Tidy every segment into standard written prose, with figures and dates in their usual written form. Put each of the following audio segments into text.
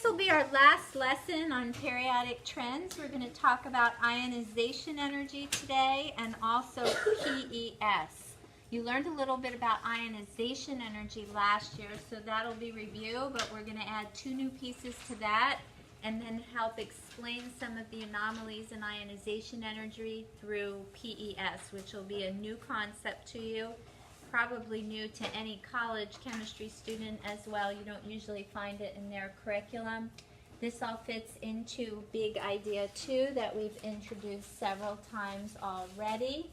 this will be our last lesson on periodic trends. We're going to talk about ionization energy today and also PES. You learned a little bit about ionization energy last year, so that'll be review, but we're going to add 2 new pieces to that and then help explain some of the anomalies in ionization energy through PES, which will be a new concept to you. Probably new to any college chemistry student as well. You don't usually find it in their curriculum. This all fits into Big Idea 2 that we've introduced several times already.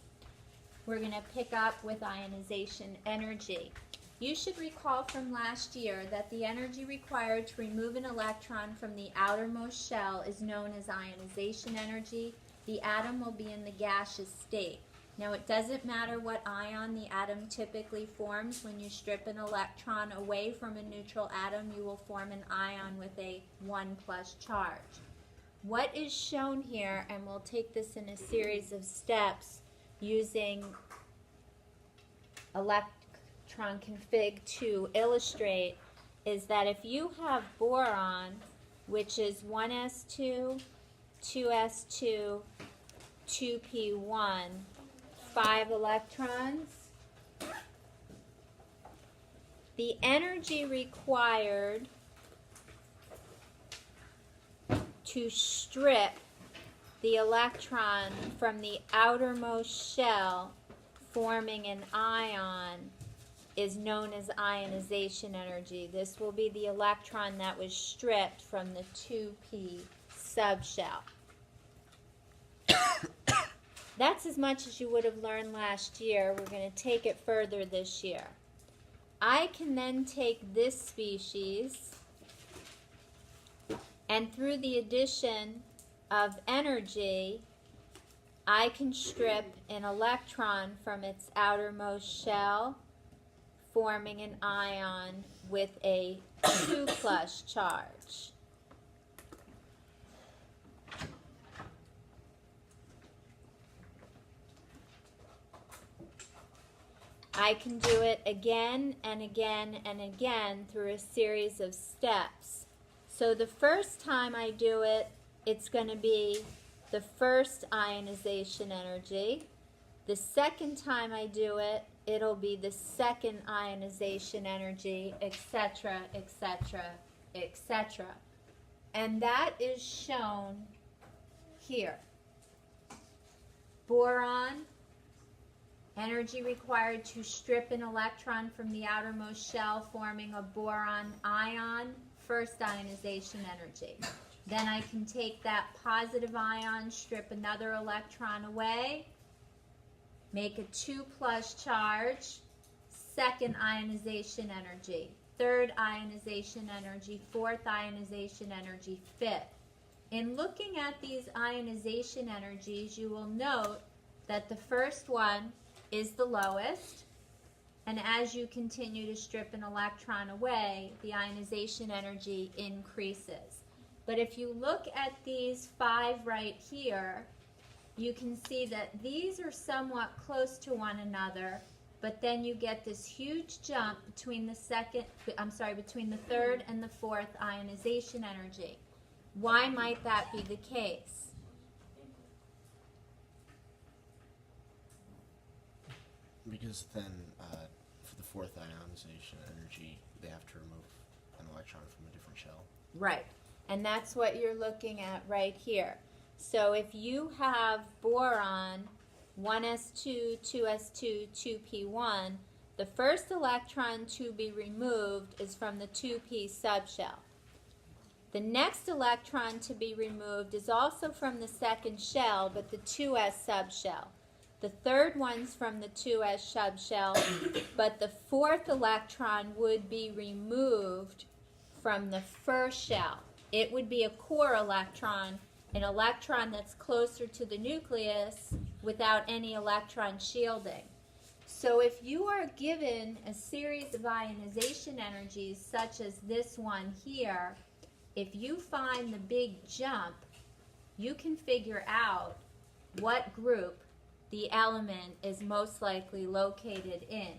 We're going to pick up with ionization energy. You should recall from last year that the energy required to remove an electron from the outermost shell is known as ionization energy. The atom will be in the gaseous state. Now, it doesn't matter what ion the atom typically forms. When you strip an electron away from a neutral atom, you will form an ion with a 1+ charge. What is shown here, and we'll take this in a series of steps using electron config to illustrate, is that if you have boron, which is 1s2, 2s2, 2p1, 5 electrons, the energy required to strip the electron from the outermost shell, forming an ion, is known as ionization energy. This will be the electron that was stripped from the 2p subshell. That's as much as you would have learned last year. We're going to take it further this year. I can then take this species, and through the addition of energy, I can strip an electron from its outermost shell, forming an ion with a 2+ charge. I can do it again and again and again through a series of steps. So the first time I do it, it's going to be the first ionization energy. The second time I do it, it'll be the second ionization energy, etc., etc., etc. And that is shown here. Boron, energy required to strip an electron from the outermost shell, forming a boron ion, first ionization energy. Then I can take that positive ion, strip another electron away, make a 2+ charge, second ionization energy, third ionization energy, fourth ionization energy, fifth. In looking at these ionization energies, you will note that the first one is the lowest, and as you continue to strip an electron away, the ionization energy increases. But if you look at these 5 right here, you can see that these are somewhat close to one another, but then you get this huge jump between the third and the fourth ionization energy. Why might that be the case? Because then, for the fourth ionization energy, they have to remove an electron from a different shell. Right, and that's what you're looking at right here. So if you have boron, 1s2, 2s2, 2p1, the first electron to be removed is from the 2p subshell. The next electron to be removed is also from the second shell, but the 2s subshell. The third one's from the 2s subshell, but the fourth electron would be removed from the first shell. It would be a core electron, an electron that's closer to the nucleus without any electron shielding. So if you are given a series of ionization energies such as this one here, if you find the big jump, you can figure out what group the element is most likely located in.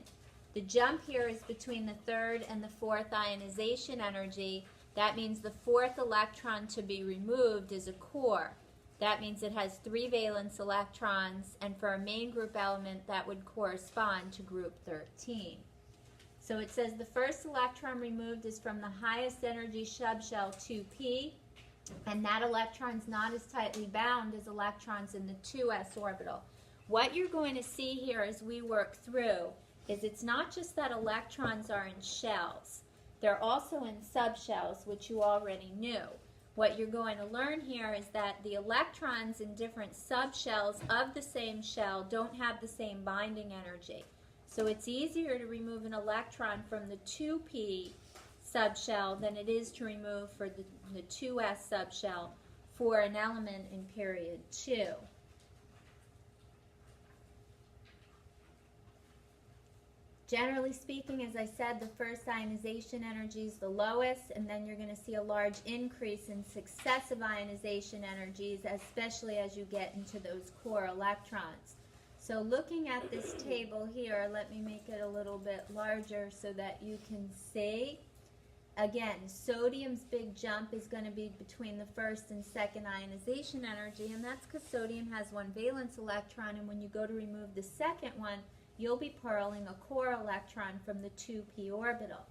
The jump here is between the third and the fourth ionization energy. That means the fourth electron to be removed is a core. That means it has 3 valence electrons, and for a main group element, that would correspond to group 13. So it says the first electron removed is from the highest energy subshell 2p, and that electron's not as tightly bound as electrons in the 2s orbital. What you're going to see here as we work through is it's not just that electrons are in shells. They're also in subshells, which you already knew. What you're going to learn here is that the electrons in different subshells of the same shell don't have the same binding energy. So it's easier to remove an electron from the 2p subshell than it is to remove for the 2s subshell for an element in period 2. Generally speaking, as I said, the first ionization energy is the lowest, and then you're going to see a large increase in successive ionization energies, especially as you get into those core electrons. So looking at this table here, let me make it a little bit larger so that you can see. Again, sodium's big jump is going to be between the first and second ionization energy, and that's because sodium has 1 valence electron, and when you go to remove the second one, you'll be purling a core electron from the 2p orbital.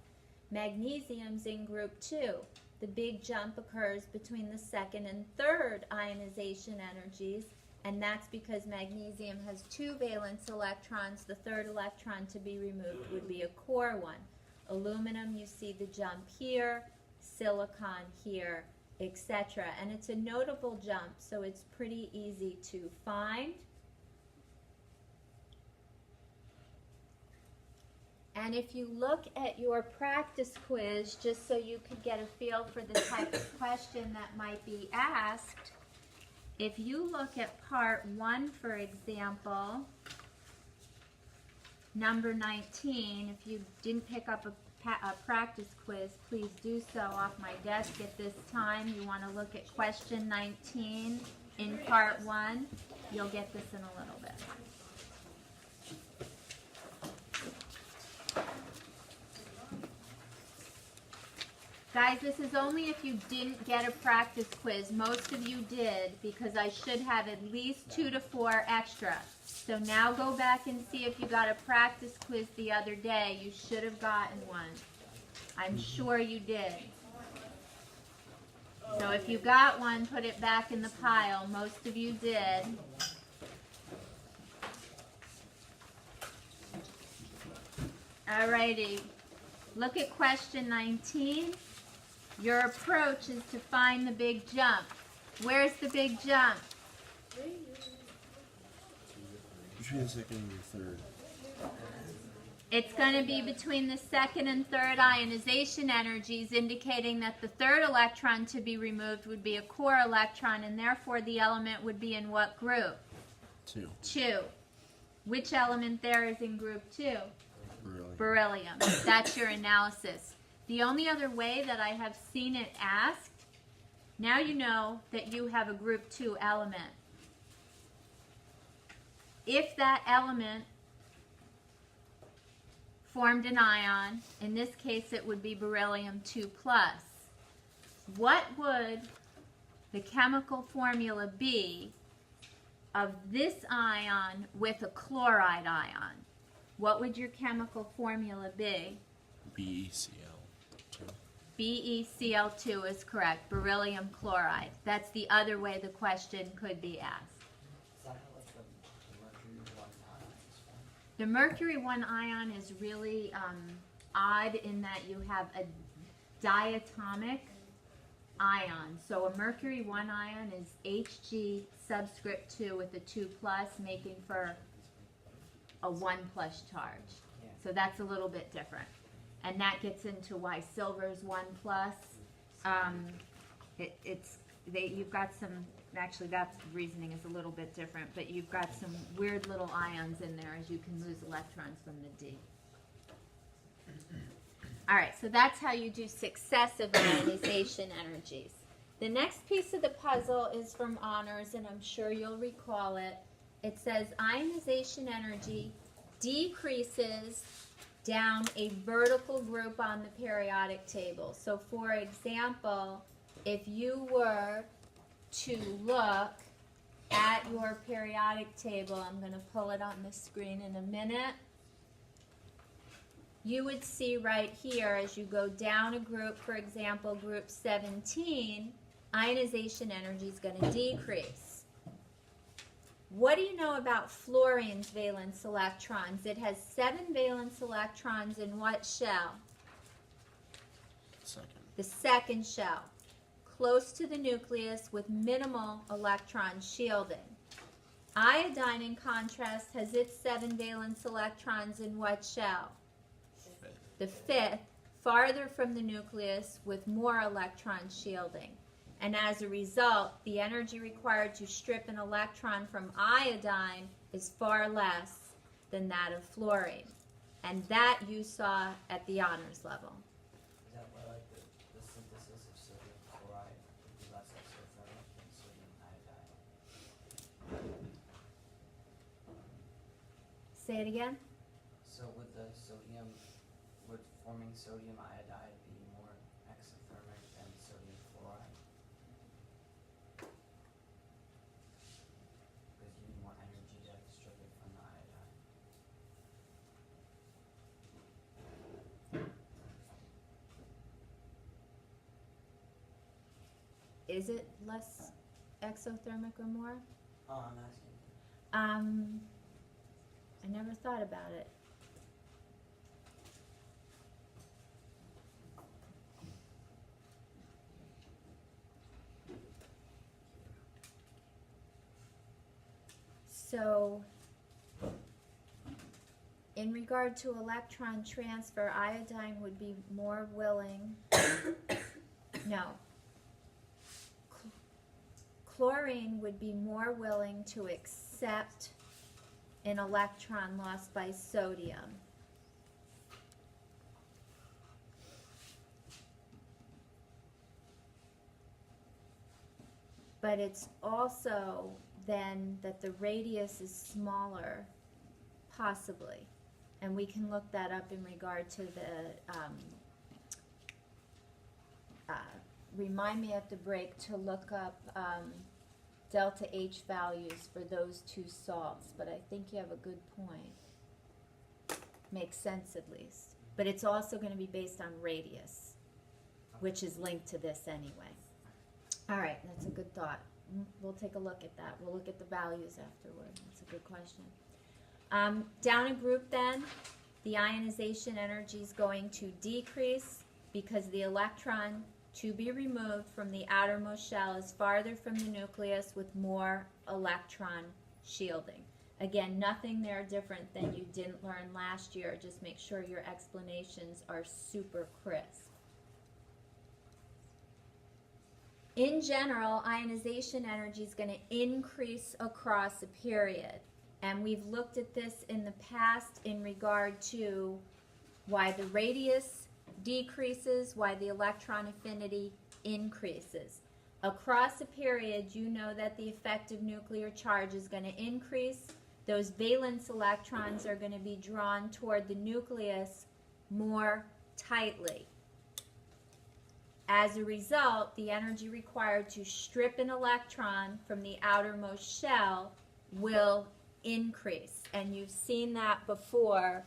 Magnesium's in group 2. The big jump occurs between the second and third ionization energies, and that's because magnesium has 2 valence electrons. The third electron to be removed would be a core one. Aluminum, you see the jump here, silicon here, etc. And it's a notable jump, so it's pretty easy to find. And if you look at your practice quiz, just so you could get a feel for the type of question that might be asked, if you look at part 1, for example, number 19, if you didn't pick up a practice quiz, please do so off my desk at this time. You want to look at question 19 in part 1. You'll get this in a little bit. Guys, this is only if you didn't get a practice quiz. Most of you did, because I should have at least 2 to 4 extra. So now go back and see if you got a practice quiz the other day. You should have gotten one. I'm sure you did. So if you got one, put it back in the pile. Most of you did. Alrighty. Look at question 19. Your approach is to find the big jump. Where's the big jump? Between the second and the third. It's going to be between the second and third ionization energies, indicating that the third electron to be removed would be a core electron, and therefore the element would be in what group? 2. 2. Which element there is in group 2? Beryllium. Beryllium. That's your analysis. The only other way that I have seen it asked, now you know that you have a group 2 element. If that element formed an ion, in this case it would be beryllium 2+, what would the chemical formula be of this ion with a chloride ion? What would your chemical formula be? BeCl2. BeCl2 is correct, beryllium chloride. That's the other way the question could be asked. The mercury 1 ion is really odd in that you have a diatomic ion. So a mercury 1 ion is Hg subscript 2 with a 2+, making for a 1+ charge. So that's a little bit different. And that gets into why silver's 1+. You've got some, actually that reasoning is a little bit different, but you've got some weird little ions in there as you can lose electrons from the D. All right, so that's how you do successive ionization energies. The next piece of the puzzle is from honors, and I'm sure you'll recall it. It says ionization energy decreases down a vertical group on the periodic table. So for example, if you were to look at your periodic table, I'm going to pull it on the screen in a minute, you would see right here as you go down a group, for example, group 17, ionization energy is going to decrease. What do you know about fluorine's valence electrons? It has 7 valence electrons in what shell? Second. The second shell, close to the nucleus with minimal electron shielding. Iodine, in contrast, has its 7 valence electrons in what shell? The fifth, farther from the nucleus with more electron shielding. And as a result, the energy required to strip an electron from iodine is far less than that of fluorine. And that you saw at the honors level. Is that why, like, the synthesis of sodium chloride would be less exothermic than sodium iodide? Say it again. So would forming sodium iodide be more exothermic than sodium chloride? Because you need more energy to strip it from the iodide. Is it less exothermic or more? Oh, I'm asking. I never thought about it. So, in regard to electron transfer, iodine would be more willing. No. Chlorine would be more willing to accept an electron lost by sodium. But it's also then that the radius is smaller, possibly. And we can look that up in regard to the, remind me at the break to look up delta H values for those two salts. But I think you have a good point. Makes sense at least. But it's also going to be based on radius, which is linked to this anyway. All right, that's a good thought. We'll take a look at that. We'll look at the values afterward. That's a good question. Down a group then, the ionization energy is going to decrease because the electron to be removed from the outermost shell is farther from the nucleus with more electron shielding. Again, nothing there different than you didn't learn last year. Just make sure your explanations are super crisp. In general, ionization energy is going to increase across a period. And we've looked at this in the past in regard to why the radius decreases, why the electron affinity increases. Across a period, you know that the effective nuclear charge is going to increase. Those valence electrons are going to be drawn toward the nucleus more tightly. As a result, the energy required to strip an electron from the outermost shell will increase. And you've seen that before.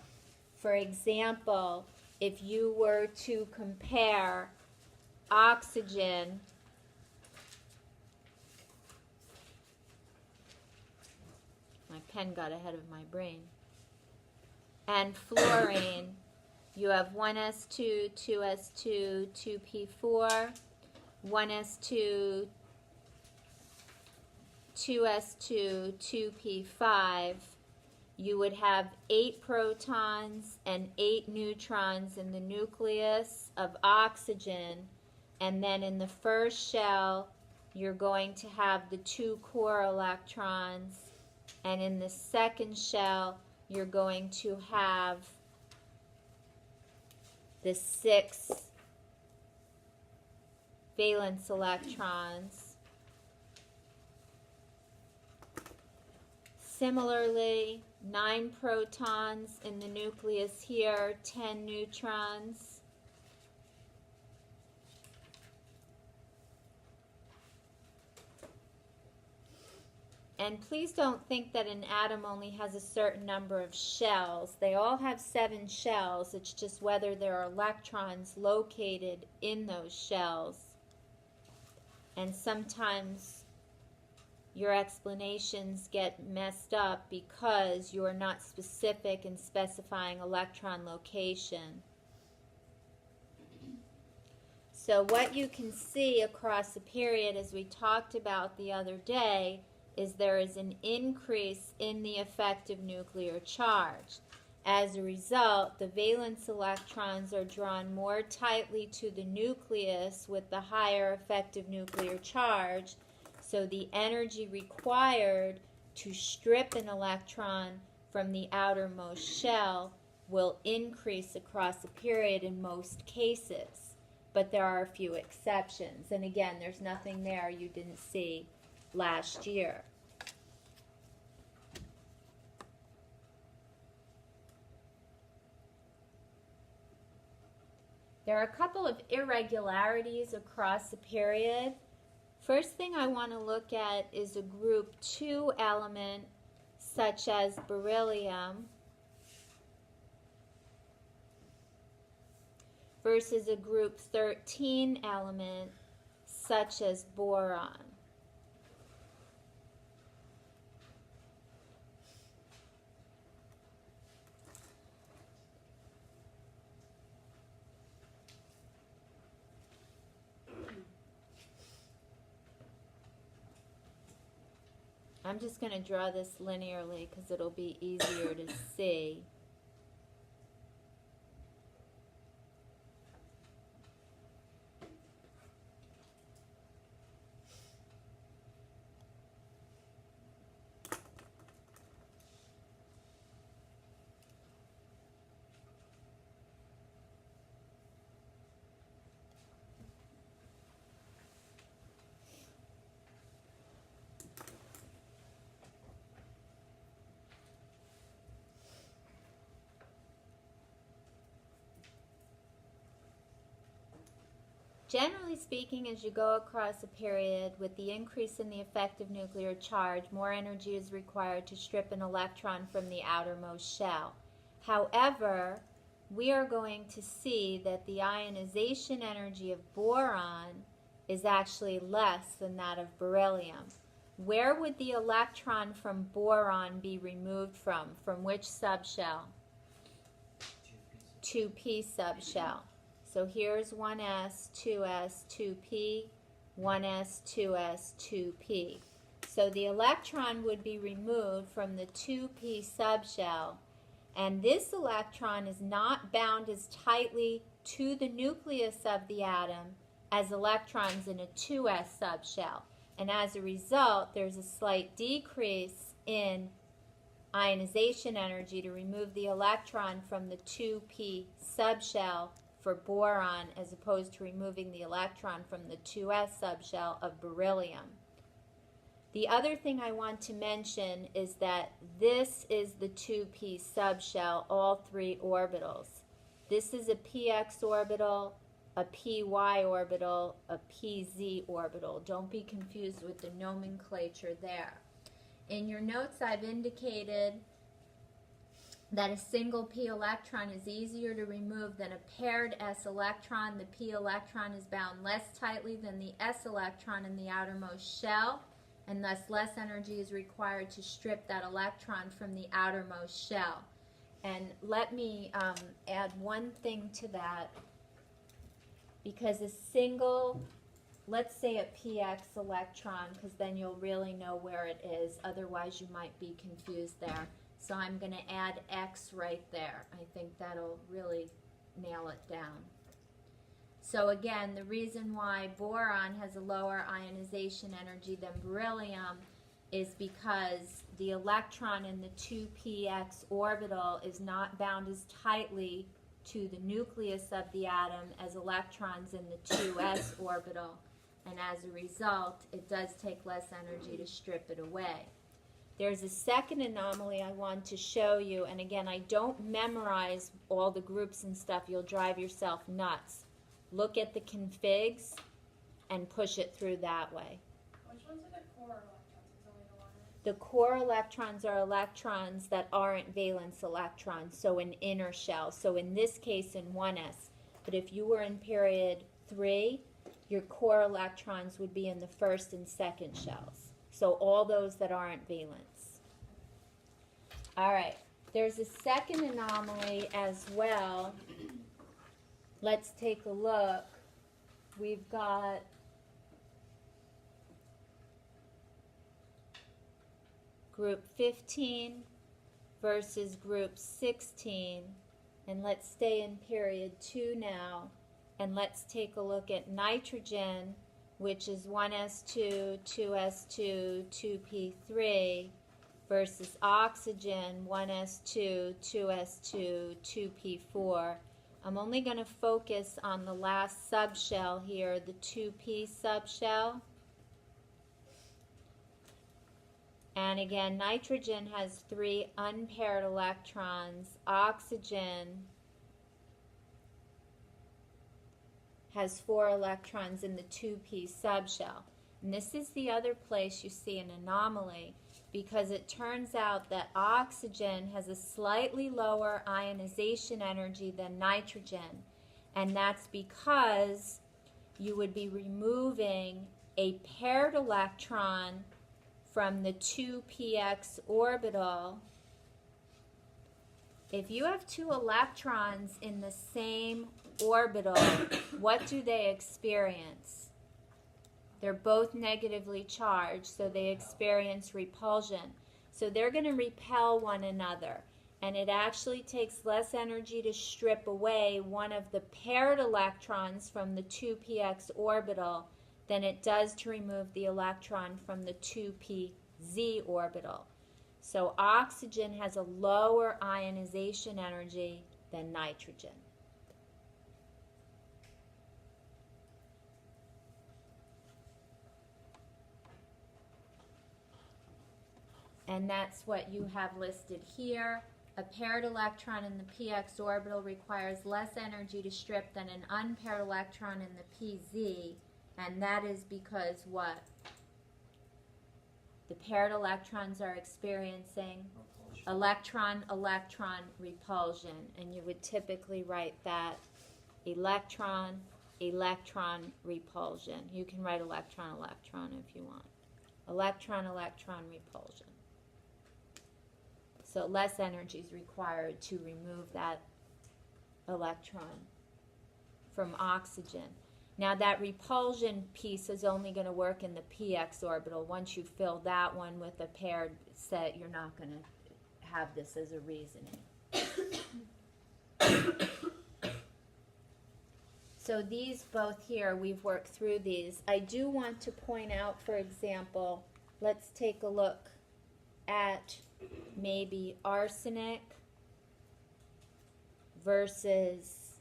For example, if you were to compare oxygen my pen got ahead of my brain, and fluorine, you have 1s2, 2s2, 2p4, 1s2, 2s2, 2p5. You would have 8 protons and 8 neutrons in the nucleus of oxygen, and then in the first shell you're going to have the 2 core electrons, and in the second shell you're going to have the 6 valence electrons. Similarly, 9 protons in the nucleus here, 10 neutrons. And please don't think that an atom only has a certain number of shells. They all have 7 shells. It's just whether there are electrons located in those shells. And sometimes your explanations get messed up because you're not specific in specifying electron location. So what you can see across a period, as we talked about the other day, is there is an increase in the effective nuclear charge. As a result, the valence electrons are drawn more tightly to the nucleus with the higher effective nuclear charge, so the energy required to strip an electron from the outermost shell will increase across a period in most cases. But there are a few exceptions. And again, there's nothing there you didn't see last year. There are a couple of irregularities across a period. First thing I want to look at is a group 2 element such as beryllium versus a group 13 element such as boron. I'm just going to draw this linearly because it'll be easier to see. Generally speaking, as you go across a period, with the increase in the effective nuclear charge, more energy is required to strip an electron from the outermost shell. However, we are going to see that the ionization energy of boron is actually less than that of beryllium. Where would the electron from boron be removed from? From which subshell? 2p subshell. So here's 1s, 2s, 2p, 1s, 2s, 2p. So the electron would be removed from the 2p subshell, and this electron is not bound as tightly to the nucleus of the atom as electrons in a 2s subshell. And as a result, there's a slight decrease in ionization energy to remove the electron from the 2p subshell for boron as opposed to removing the electron from the 2s subshell of beryllium. The other thing I want to mention is that this is the 2p subshell, all 3 orbitals. This is a px orbital, a py orbital, a pz orbital. Don't be confused with the nomenclature there. In your notes I've indicated that a single p electron is easier to remove than a paired s electron. The p electron is bound less tightly than the s electron in the outermost shell, and thus less energy is required to strip that electron from the outermost shell. And let me add one thing to that, because a single, let's say a px electron, because then you'll really know where it is, otherwise you might be confused there. So I'm going to add X right there. I think that'll really nail it down. So again, the reason why boron has a lower ionization energy than beryllium is because the electron in the 2px orbital is not bound as tightly to the nucleus of the atom as electrons in the 2s orbital. And as a result, it does take less energy to strip it away. There's a second anomaly I want to show you, and again, I don't memorize all the groups and stuff. You'll drive yourself nuts. Look at the configs and push it through that way. Which ones are the core electrons? It's only the one. The core electrons are electrons that aren't valence electrons, so an inner shell. So in this case, in 1s. But if you were in period 3, your core electrons would be in the first and second shells. So all those that aren't valence. All right. There's a second anomaly as well. Let's take a look. We've got group 15 versus group 16. And let's stay in period 2 now. And let's take a look at nitrogen, which is 1s2, 2s2, 2p3, versus oxygen, 1s2, 2s2, 2p4. I'm only going to focus on the last subshell here, the 2p subshell. And again, nitrogen has 3 unpaired electrons. Oxygen has 4 electrons in the 2p subshell. And this is the other place you see an anomaly, because it turns out that oxygen has a slightly lower ionization energy than nitrogen. And that's because you would be removing a paired electron from the 2px orbital. If you have 2 electrons in the same orbital, what do they experience? They're both negatively charged, so they experience repulsion. So they're going to repel one another. And it actually takes less energy to strip away one of the paired electrons from the 2px orbital than it does to remove the electron from the 2pz orbital. So oxygen has a lower ionization energy than nitrogen. And that's what you have listed here. A paired electron in the px orbital requires less energy to strip than an unpaired electron in the pz. And that is because what? The paired electrons are experiencing Repulsion. electron-electron repulsion. And you would typically write that electron-electron repulsion. You can write electron-electron if you want. Electron-electron repulsion. So less energy is required to remove that electron from oxygen. Now that repulsion piece is only going to work in the px orbital. Once you fill that one with a paired set, you're not going to have this as a reasoning. So these both here, we've worked through these. I do want to point out, for example, let's take a look at maybe arsenic versus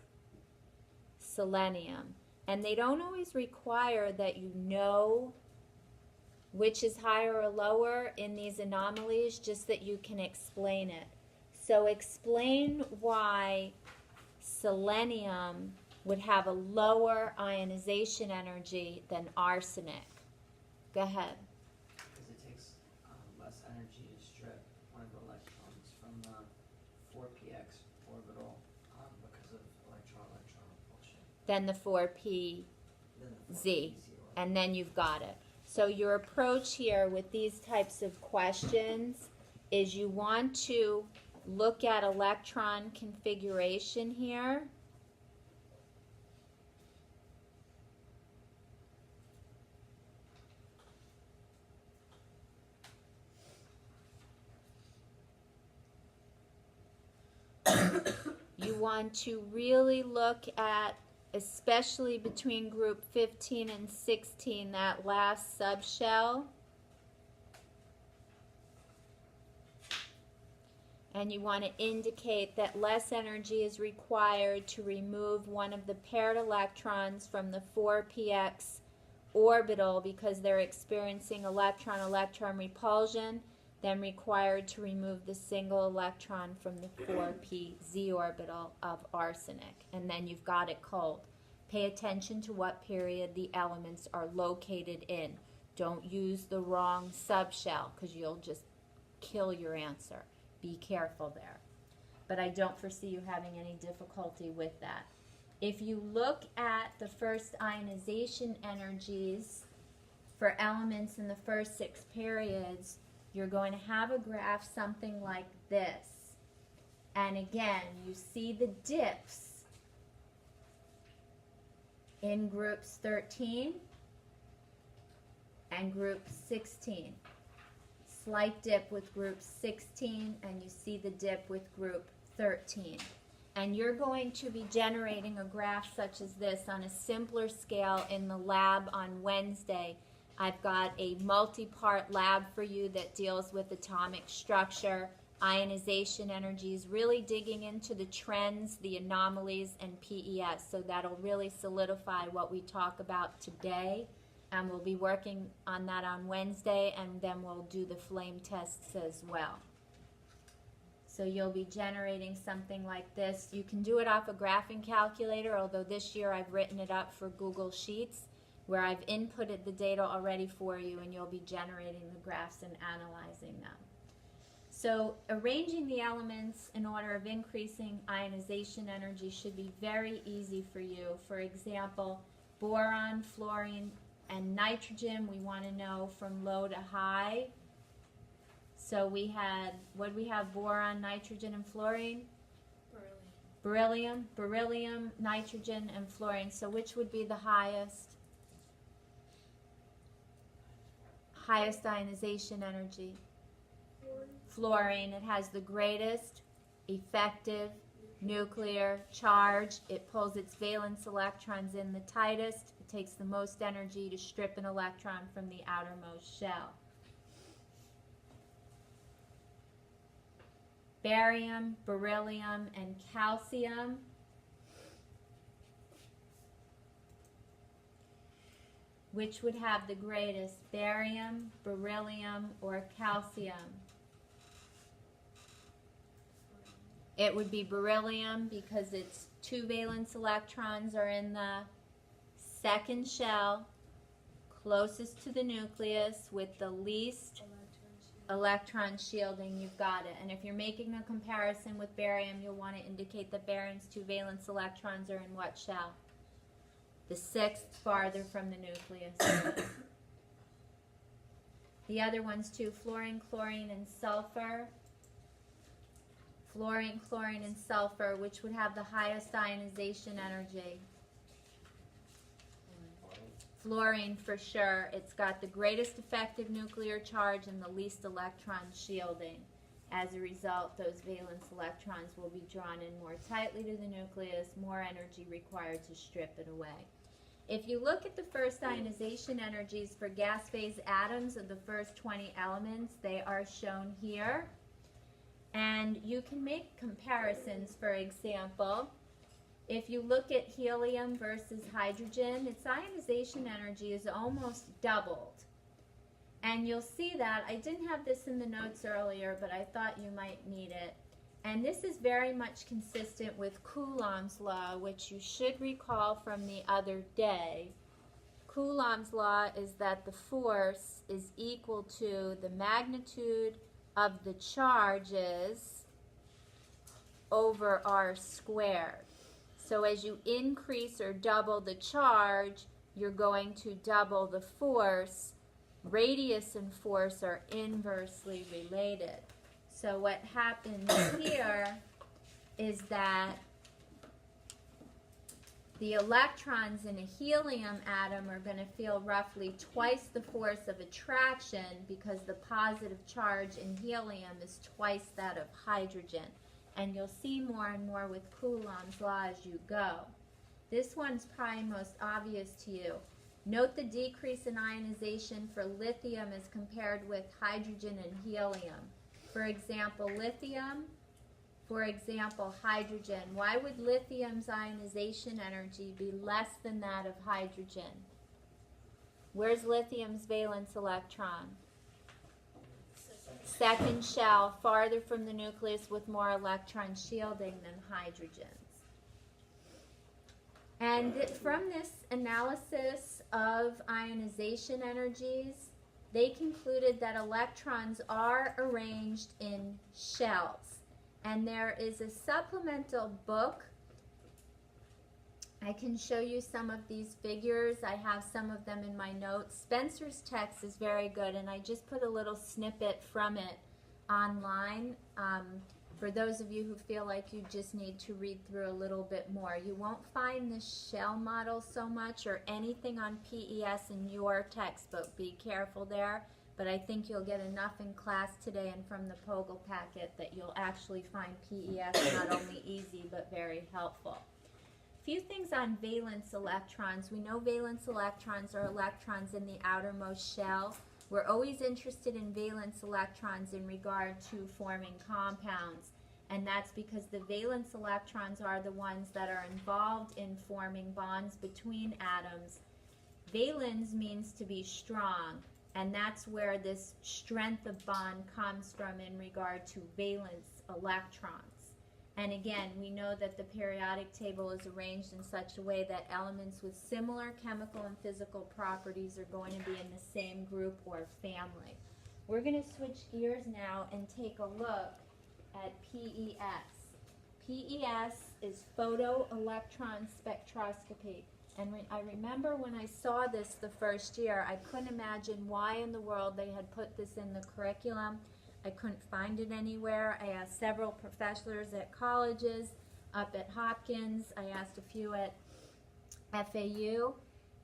selenium. And they don't always require that you know which is higher or lower in these anomalies, just that you can explain it. So explain why selenium would have a lower ionization energy than arsenic. Go ahead. Because it takes less energy to strip one of the electrons from the 4px orbital because of electron-electron repulsion. Then the 4p Then the Z. 4pz orbital. and then you've got it. So your approach here with these types of questions is you want to look at electron configuration here. You want to really look at, especially between group 15 and 16, that last subshell. And you want to indicate that less energy is required to remove one of the paired electrons from the 4px orbital because they're experiencing electron-electron repulsion then required to remove the single electron from the 4p z orbital of arsenic. And then you've got it cold. Pay attention to what period the elements are located in. Don't use the wrong subshell because you'll just kill your answer. Be careful there. But I don't foresee you having any difficulty with that. If you look at the first ionization energies for elements in the first 6 periods, you're going to have a graph something like this. And again, you see the dips in groups 13 and group 16. Slight dip with group 16, and you see the dip with group 13. And you're going to be generating a graph such as this on a simpler scale in the lab on Wednesday. I've got a multi-part lab for you that deals with atomic structure, ionization energies, really digging into the trends, the anomalies, and PES. So that'll really solidify what we talk about today. And we'll be working on that on Wednesday, and then we'll do the flame tests as well. So you'll be generating something like this. You can do it off a graphing calculator, although this year I've written it up for Google Sheets, where I've inputted the data already for you, and you'll be generating the graphs and analyzing them. So arranging the elements in order of increasing ionization energy should be very easy for you. For example, boron, fluorine, and nitrogen, we want to know from low to high. So we had, what did we have? Boron, nitrogen, and fluorine? Beryllium, nitrogen, and fluorine. So which would be the highest? Highest ionization energy? Fluorine. It has the greatest effective nuclear charge. It pulls its valence electrons in the tightest. It takes the most energy to strip an electron from the outermost shell. Barium, beryllium, and calcium. Which would have the greatest, barium, beryllium, or calcium? It would be beryllium because its 2 valence electrons are in the second shell, closest to the nucleus, with the least electron shielding. You've got it. And if you're making a comparison with barium, you'll want to indicate that barium's 2 valence electrons are in what shell? The 6th farther from the nucleus. The other ones too, fluorine, chlorine, and sulfur. Fluorine, chlorine, and sulfur, which would have the highest ionization energy? Fluorine for sure. It's got the greatest effective nuclear charge and the least electron shielding. As a result, those valence electrons will be drawn in more tightly to the nucleus, more energy required to strip it away. If you look at the first ionization energies for gas phase atoms of the first 20 elements, they are shown here. And you can make comparisons. For example, if you look at helium versus hydrogen, its ionization energy is almost doubled. And you'll see that, I didn't have this in the notes earlier, but I thought you might need it. And this is very much consistent with Coulomb's law, which you should recall from the other day. Coulomb's law is that the force is equal to the magnitude of the charges over r squared. So as you increase or double the charge, you're going to double the force. Radius and force are inversely related. So what happens here is that the electrons in a helium atom are going to feel roughly twice the force of attraction because the positive charge in helium is twice that of hydrogen. And you'll see more and more with Coulomb's law as you go. This one's probably most obvious to you. Note the decrease in ionization for lithium as compared with hydrogen and helium. For example, lithium, for example, hydrogen. Why would lithium's ionization energy be less than that of hydrogen? Where's lithium's valence electron? second shell farther from the nucleus with more electron shielding than hydrogens. And from this analysis of ionization energies, they concluded that electrons are arranged in shells. And there is a supplemental book. I can show you some of these figures. I have some of them in my notes. Spencer's text is very good, and I just put a little snippet from it online. For those of you who feel like you just need to read through a little bit more. You won't find the shell model so much or anything on PES in your textbook. Be careful there, but I think you'll get enough in class today and from the POGL packet that you'll actually find PES not only easy but very helpful. Few things on valence electrons. We know valence electrons are electrons in the outermost shell. We're always interested in valence electrons in regard to forming compounds, and that's because the valence electrons are the ones that are involved in forming bonds between atoms. Valence means to be strong, and that's where this strength of bond comes from in regard to valence electrons. And again, we know that the periodic table is arranged in such a way that elements with similar chemical and physical properties are going to be in the same group or family. We're going to switch gears now and take a look at PES. PES is photoelectron spectroscopy. And I remember when I saw this the first year, I couldn't imagine why in the world they had put this in the curriculum. I couldn't find it anywhere. I asked several professors at colleges, up at Hopkins. I asked a few at FAU,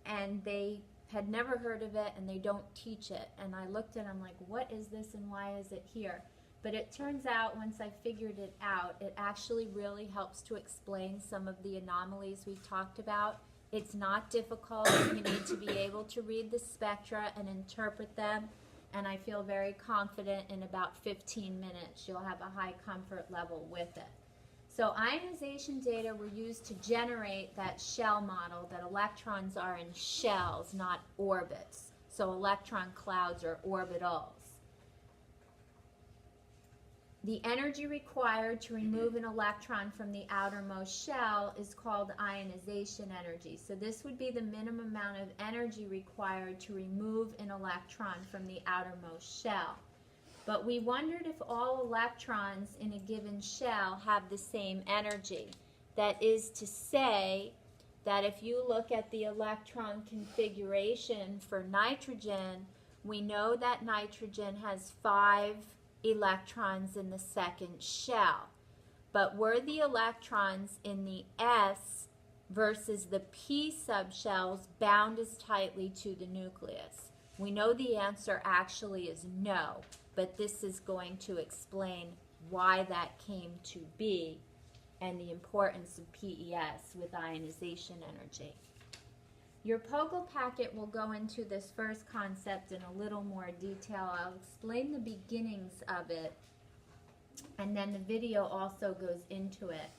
and they had never heard of it, and they don't teach it. And I looked at it, I'm like, what is this and why is it here? But it turns out, once I figured it out, it actually really helps to explain some of the anomalies we talked about. It's not difficult. You need to be able to read the spectra and interpret them. And I feel very confident in about 15 minutes you'll have a high comfort level with it. So ionization data were used to generate that shell model that electrons are in shells, not orbits. So electron clouds are orbitals. The energy required to remove an electron from the outermost shell is called ionization energy. So this would be the minimum amount of energy required to remove an electron from the outermost shell. But we wondered if all electrons in a given shell have the same energy. That is to say that if you look at the electron configuration for nitrogen, we know that nitrogen has 5 electrons in the second shell. But were the electrons in the S versus the P subshells bound as tightly to the nucleus? We know the answer actually is no, but this is going to explain why that came to be and the importance of PES with ionization energy. Your POGL packet will go into this first concept in a little more detail. I'll explain the beginnings of it, and then the video also goes into it.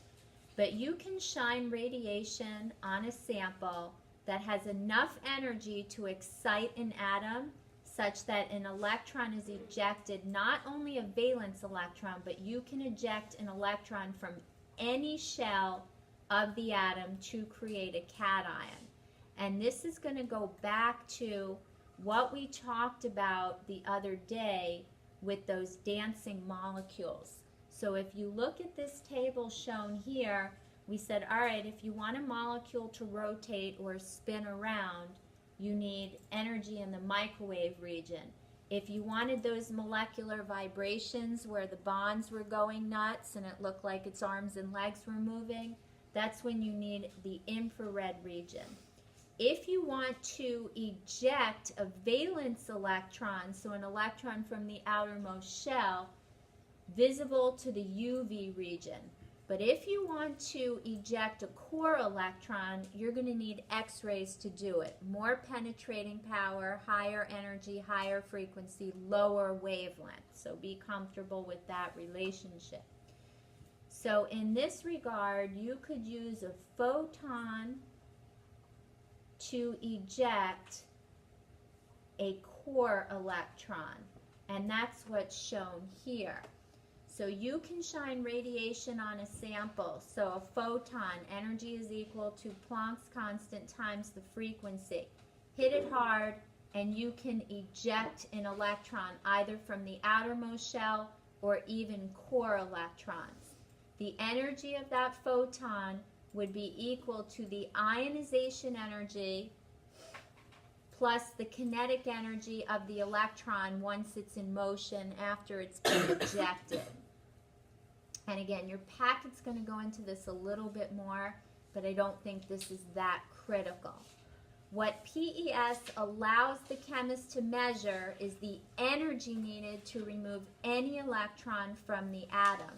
But you can shine radiation on a sample that has enough energy to excite an atom such that an electron is ejected, not only a valence electron, but you can eject an electron from any shell of the atom to create a cation. And this is going to go back to what we talked about the other day with those dancing molecules. So if you look at this table shown here, we said, all right, if you want a molecule to rotate or spin around, you need energy in the microwave region. If you wanted those molecular vibrations where the bonds were going nuts and it looked like its arms and legs were moving, that's when you need the infrared region. If you want to eject a valence electron, so an electron from the outermost shell, visible to the UV region. But if you want to eject a core electron, you're going to need X-rays to do it. More penetrating power, higher energy, higher frequency, lower wavelength. So be comfortable with that relationship. So in this regard, you could use a photon to eject a core electron. And that's what's shown here. So you can shine radiation on a sample. So a photon, energy is equal to Planck's constant times the frequency. Hit it hard, and you can eject an electron either from the outermost shell or even core electrons. The energy of that photon would be equal to the ionization energy plus the kinetic energy of the electron once it's in motion after it's been ejected. And again, your packet's going to go into this a little bit more, but I don't think this is that critical. What PES allows the chemist to measure is the energy needed to remove any electron from the atom.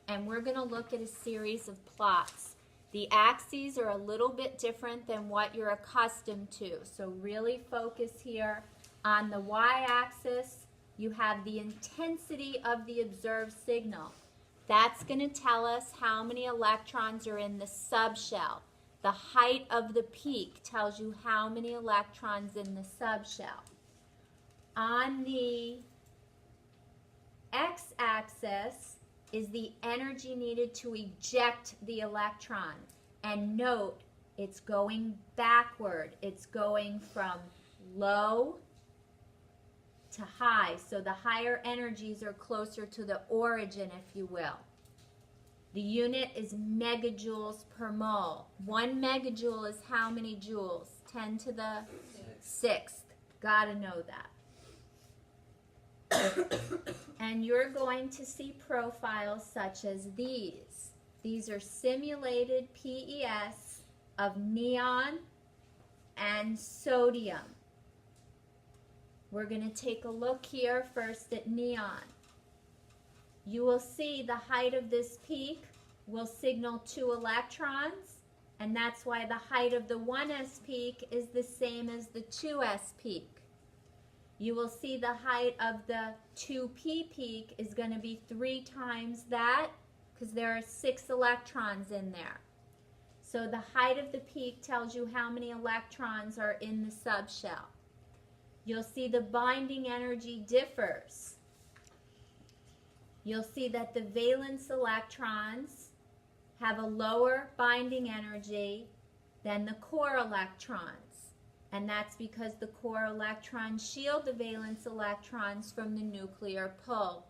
And we're going to look at a series of plots. The axes are a little bit different than what you're accustomed to. So really focus here. On the y-axis, you have the intensity of the observed signal. That's going to tell us how many electrons are in the subshell. The height of the peak tells you how many electrons in the subshell. On the x-axis is the energy needed to eject the electron. And note, it's going backward. It's going from low to high. So the higher energies are closer to the origin, if you will. The unit is megajoules per mole. 1 megajoule is how many joules? 10 to the 6th. Gotta know that. And you're going to see profiles such as these. These are simulated PES of neon and sodium. We're going to take a look here first at neon. You will see the height of this peak will signal 2 electrons, and that's why the height of the 1s peak is the same as the 2s peak. You will see the height of the 2p peak is going to be 3 times that, because there are 6 electrons in there. So the height of the peak tells you how many electrons are in the subshell. You'll see the binding energy differs. You'll see that the valence electrons have a lower binding energy than the core electrons. And that's because the core electrons shield the valence electrons from the nuclear pull.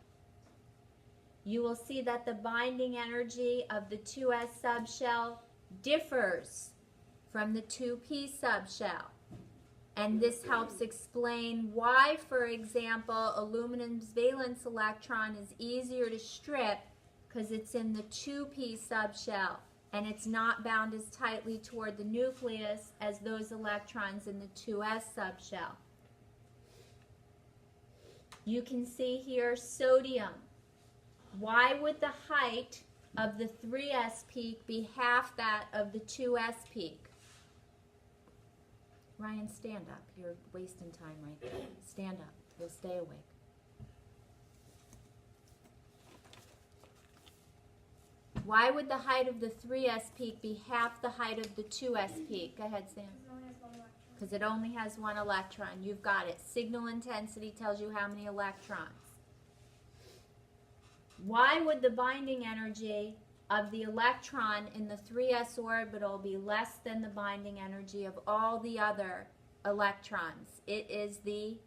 You will see that the binding energy of the 2s subshell differs from the 2p subshell. And this helps explain why, for example, aluminum's valence electron is easier to strip because it's in the 2p subshell and it's not bound as tightly toward the nucleus as those electrons in the 2s subshell. You can see here sodium. Why would the height of the 3s peak be half that of the 2s peak? Ryan, stand up. You're wasting time right there. Stand up. You'll stay awake. Why would the height of the 3s peak be half the height of the 2s peak? Go ahead, Sam. Because it only has 1 electron. You've got it. Signal intensity tells you how many electrons. Why would the binding energy of the electron in the 3s orbital be less than the binding energy of all the other electrons? It is the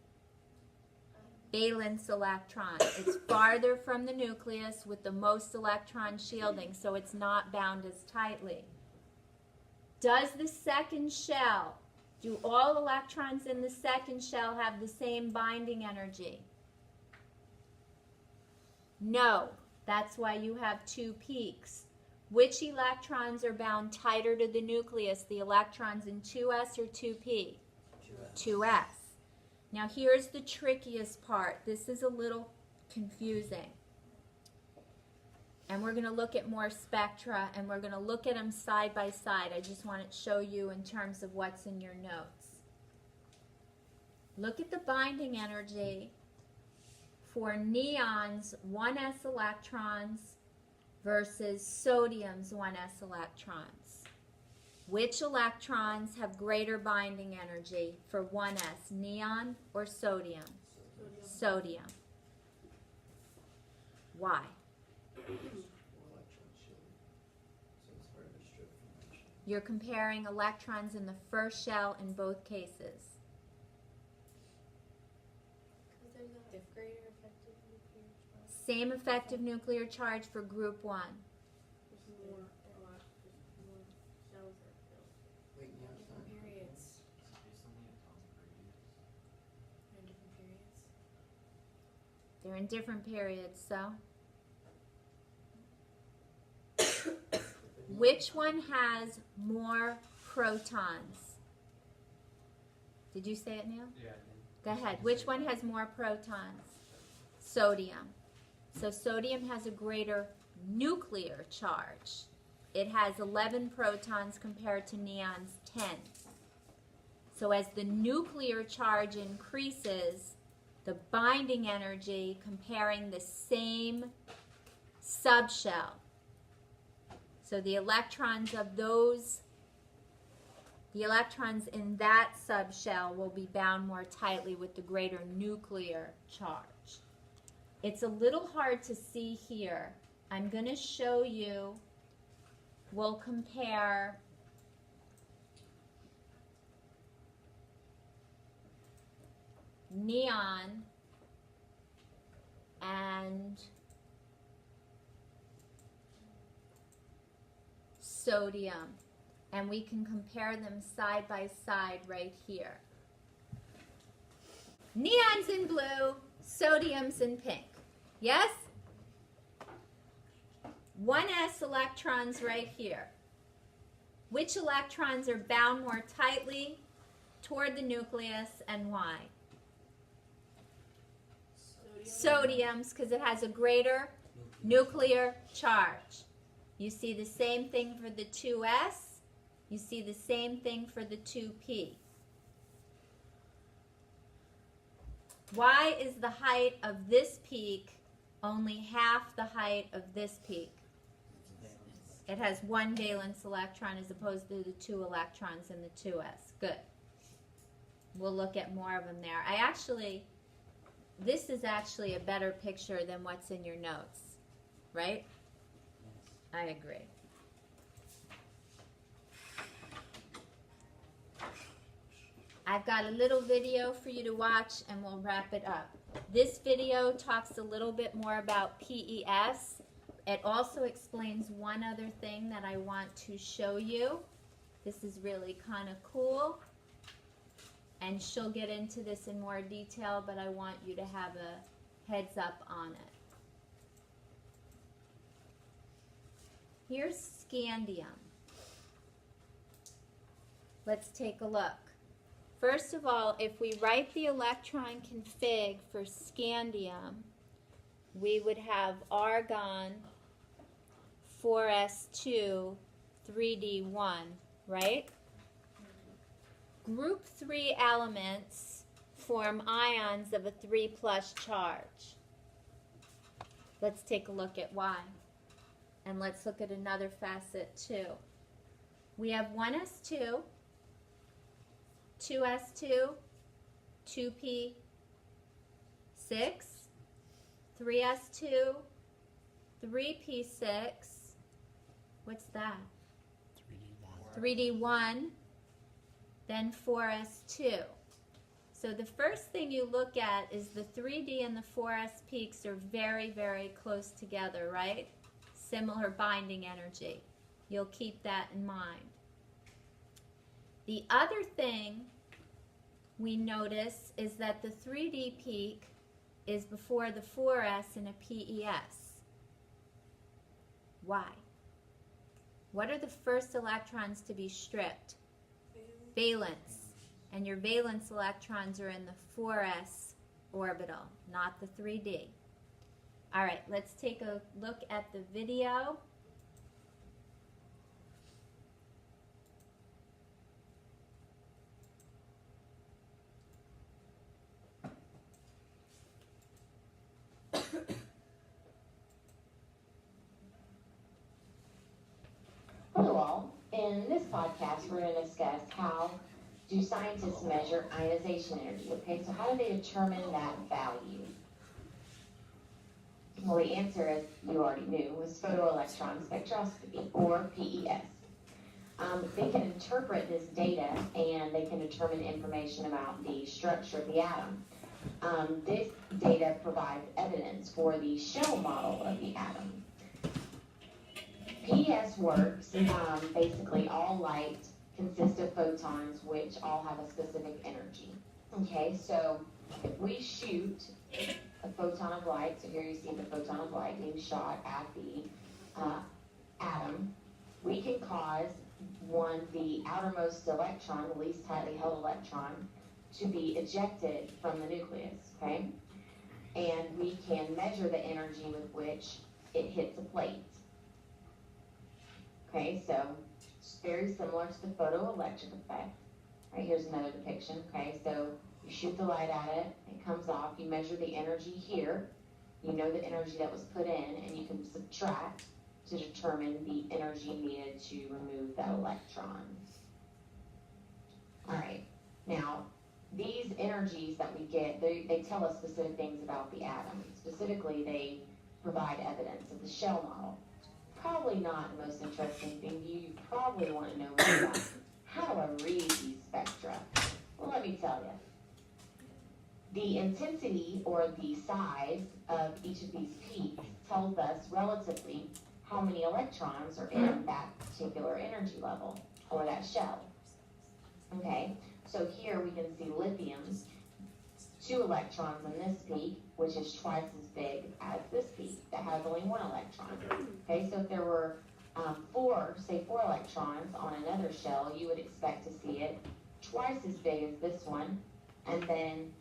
valence electron. It's farther from the nucleus with the most electron shielding, so it's not bound as tightly. Does the second shell, do all electrons in the second shell have the same binding energy? No. That's why you have 2 peaks. Which electrons are bound tighter to the nucleus, the electrons in 2s or 2p? 2s. Now here's the trickiest part. This is a little confusing. And we're going to look at more spectra, and we're going to look at them side by side. I just want to show you in terms of what's in your notes. Look at the binding energy for neon's 1s electrons versus sodium's 1s electrons. Which electrons have greater binding energy for 1s, neon or sodium? Sodium. Why? More electrons shielded. So it's harder to strip from electrons. You're comparing electrons in the first shell in both cases. Because there's a greater effective nuclear charge. Same effective nuclear charge for group 1. There's more, a lot, there's more cells are built. Wait, yeah, it's not. Periods. Based on the atomic radius. They're in different periods. They're in different periods, so. Which one has more protons? Did you say it, Neil? Yeah. Go ahead. Which one has more protons? Sodium. So sodium has a greater nuclear charge. It has 11 protons compared to neon's 10. So as the nuclear charge increases, the binding energy comparing the same subshell. So the electrons in that subshell will be bound more tightly with the greater nuclear charge. It's a little hard to see here. I'm going to show you. We'll compare neon and sodium, and we can compare them side by side right here. Neon's in blue, sodium's in pink. Yes? 1s electrons right here. Which electrons are bound more tightly toward the nucleus and why? Sodium's, because it has a greater nuclear charge. You see the same thing for the 2s. You see the same thing for the 2p. Why is the height of this peak only half the height of this peak? It has 1 valence electron as opposed to the 2 electrons in the 2s. Good. We'll look at more of them there. This is actually a better picture than what's in your notes, right? I agree. I've got a little video for you to watch and we'll wrap it up. This video talks a little bit more about PES. It also explains one other thing that I want to show you. This is really kind of cool. And she'll get into this in more detail, but I want you to have a heads up on it. Here's scandium. Let's take a look. First of all, if we write the electron config for scandium, we would have argon 4s2 3d1, right? Group 3 elements form ions of a 3+ charge. Let's take a look at why. And let's look at another facet too. We have 1s2, 2s2, 2p6, 3s2, 3p6, what's that? 3d1, then 4s2. So the first thing you look at is the 3d and the 4s peaks are very, very close together, right? Similar binding energy. You'll keep that in mind. The other thing we notice is that the 3d peak is before the 4s in a PES. Why? What are the first electrons to be stripped? Valence. And your valence electrons are in the 4s orbital, not the 3d. All right, let's take a look at the video. Hello all. In this podcast, we're going to discuss how do scientists measure ionization energy. Okay, so how do they determine that value? Well, the answer, as you already knew, was photoelectron spectroscopy, or PES. They can interpret this data and they can determine information about the structure of the atom. This data provides evidence for the shell model of the atom. PES works, basically all light consists of photons which all have a specific energy. Okay, so if we shoot a photon of light, so here you see the photon of light being shot at the atom, we can cause the outermost electron, the least tightly held electron, to be ejected from the nucleus, okay? And we can measure the energy with which it hits a plate. Okay, so it's very similar to the photoelectric effect. Right, here's another depiction, okay? So you shoot the light at it, it comes off, you measure the energy here, you know the energy that was put in, and you can subtract to determine the energy needed to remove that electron. All right, now these energies that we get, they tell us specific things about the atom. Specifically, they provide evidence of the shell model. Probably not the most interesting thing to you. You probably want to know more about how do I read these spectra? Well, let me tell you. The intensity or the size of each of these peaks tells us relatively how many electrons are in that particular energy level or that shell. Okay, so here we can see lithium, 2 electrons in this peak, which is twice as big as this peak that has only 1 electron. Okay, so if there were 4 electrons on another shell, you would expect to see it twice as big as this one, and then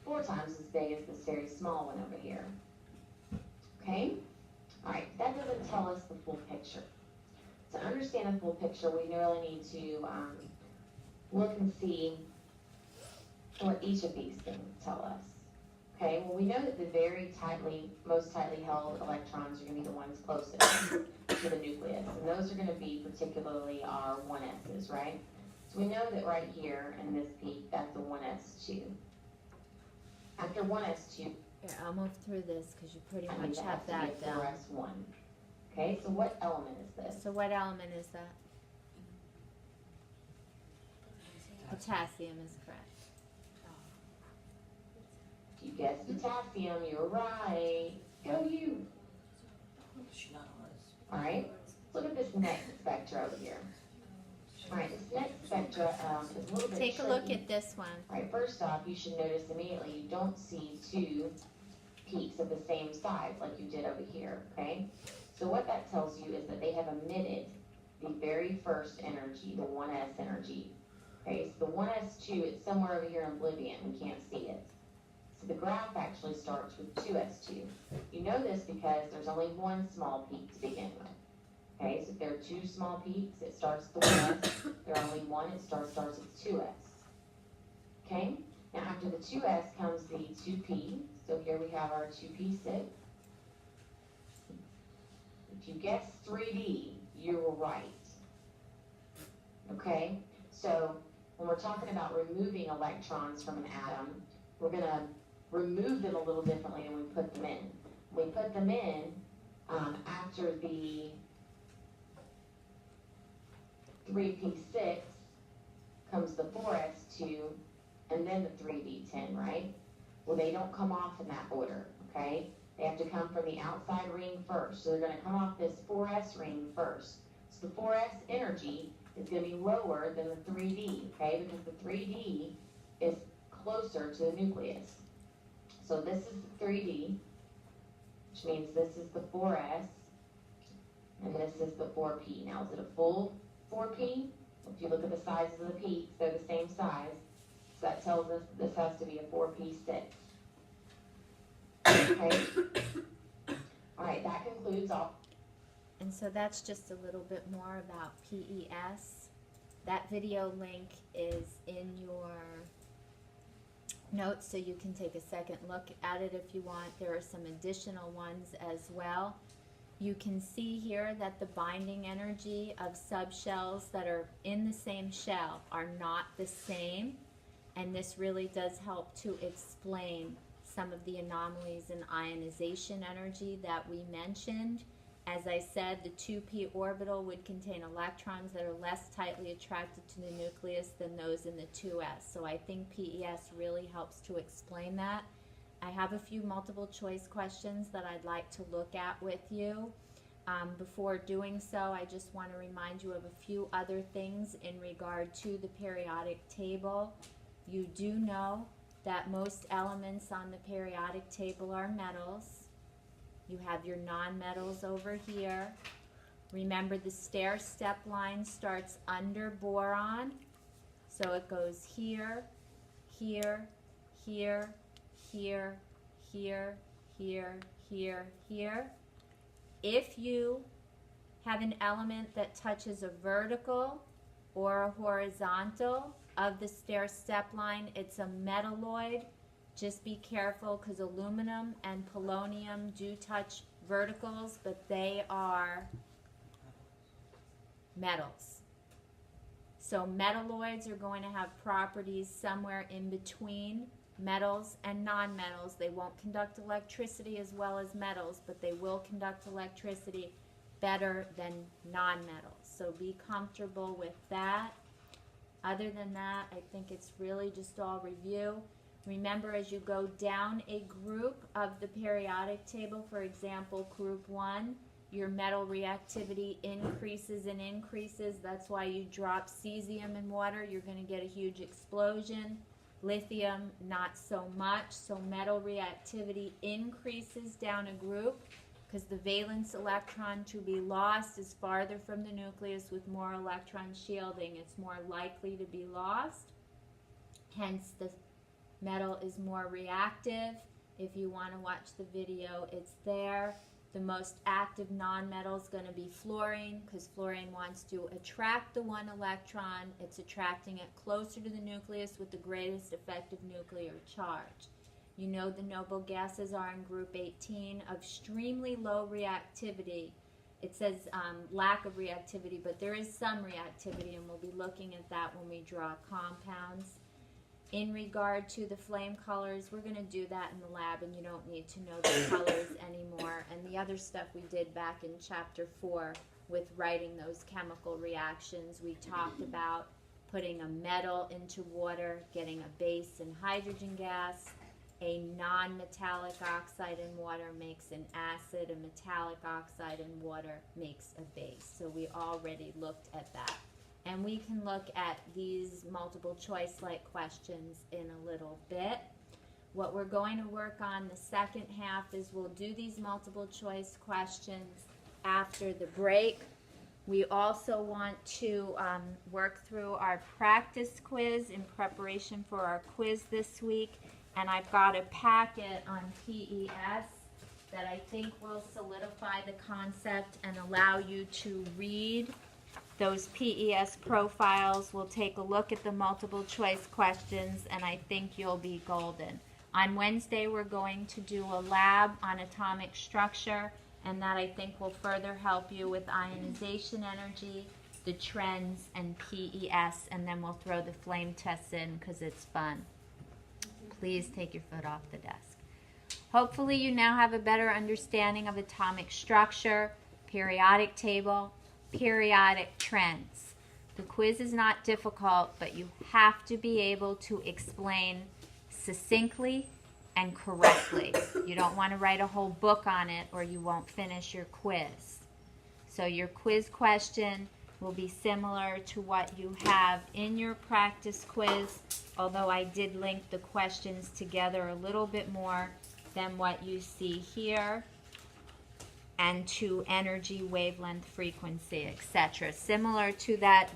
4 times as big as this very small one over here. Okay? Alright, that doesn't tell us the full picture. To understand the full picture, we really need to look and see what each of these things tell us. Okay, well we know that the very most tightly held electrons are going to be the ones closest to the nucleus, and those are going to be particularly our 1s's, right? So we know that right here in this peak, that's a 1s2. After 1s2, Here, I'll move through this because you pretty I much need have that to that be a down. 4s1. Okay, so what element is this? So what element is that? Potassium is correct. You guessed potassium, you're right. Go you. She not was. Alright, look at this next spectra over here. Alright, this next spectra is a little bit Take a look tricky. at this one. Alright, first off, you should notice immediately you don't see 2 peaks of the same size like you did over here, okay? So what that tells you is that they have emitted the very first energy, the 1s energy. Okay, so the 1s2, it's somewhere over here in oblivion, we can't see it. So the graph actually starts with 2s2. You know this because there's only 1 small peak to begin with. Okay, so if there are 2 small peaks, it starts with 1s. If there are only 1, it starts with 2s. Okay, now after the 2s comes the 2p. So here we have our 2p6. If you guessed 3d, you were right. Okay, so when we're talking about removing electrons from an atom, we're going to remove them a little differently than we put them in. We put them in after the 3p6 comes the 4s2 and then the 3d10, right? Well, they don't come off in that order, okay? They have to come from the outside ring first. So they're going to come off this 4s ring first. So the 4s energy is going to be lower than the 3d, okay? Because the 3d is closer to the nucleus. So this is the 3d, which means this is the 4s, and this is the 4p. Now, is it a full 4p? If you look at the sizes of the peaks, they're the same size. So that tells us this has to be a 4p6. Okay? Alright, that concludes all. And so that's just a little bit more about PES. That video link is in your notes, so you can take a second look at it if you want. There are some additional ones as well. You can see here that the binding energy of subshells that are in the same shell are not the same, and this really does help to explain some of the anomalies in ionization energy that we mentioned. As I said, the 2p orbital would contain electrons that are less tightly attracted to the nucleus than those in the 2s. So I think PES really helps to explain that. I have a few multiple choice questions that I'd like to look at with you. Before doing so, I just want to remind you of a few other things in regard to the periodic table. You do know that most elements on the periodic table are metals. You have your nonmetals over here. Remember, the stair-step line starts under boron, so it goes here, here, here, here, here, here, here, here. If you have an element that touches a vertical or a horizontal of the stair-step line, it's a metalloid. Just be careful, because aluminum and polonium do touch verticals, but they are metals. So metalloids are going to have properties somewhere in between metals and nonmetals. They won't conduct electricity as well as metals, but they will conduct electricity better than nonmetals. So be comfortable with that. Other than that, I think it's really just all review. Remember, as you go down a group of the periodic table, for example, group 1, your metal reactivity increases and increases. That's why you drop cesium in water, you're going to get a huge explosion. Lithium, not so much. So metal reactivity increases down a group because the valence electron to be lost is farther from the nucleus with more electron shielding. It's more likely to be lost. Hence, the metal is more reactive. If you want to watch the video, it's there. The most active nonmetal is going to be fluorine, because fluorine wants to attract the one electron. It's attracting it closer to the nucleus with the greatest effective nuclear charge. You know the noble gases are in group 18 of extremely low reactivity. It says lack of reactivity, but there is some reactivity, and we'll be looking at that when we draw compounds. In regard to the flame colors, we're going to do that in the lab, and you don't need to know the colors anymore. And the other stuff we did back in chapter 4 with writing those chemical reactions, we talked about putting a metal into water, getting a base in hydrogen gas. A non-metallic oxide in water makes an acid. A metallic oxide in water makes a base. So we already looked at that. And we can look at these multiple choice-like questions in a little bit. What we're going to work on the second half is we'll do these multiple choice questions after the break. We also want to work through our practice quiz in preparation for our quiz this week. And I've got a packet on PES that I think will solidify the concept and allow you to read those PES profiles. We'll take a look at the multiple choice questions, and I think you'll be golden. On Wednesday, we're going to do a lab on atomic structure, and that I think will further help you with ionization energy, the trends, and PES, and then we'll throw the flame tests in because it's fun. Please take your foot off the desk. Hopefully you now have a better understanding of atomic structure, periodic table, periodic trends. The quiz is not difficult, but you have to be able to explain succinctly and correctly. You don't want to write a whole book on it or you won't finish your quiz. So your quiz question will be similar to what you have in your practice quiz, although I did link the questions together a little bit more than what you see here, and to energy, wavelength, frequency, etc. Similar to that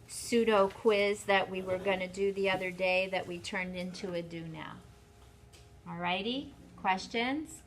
pseudo quiz that we were going to do the other day that we turned into a do now. Alrighty, questions?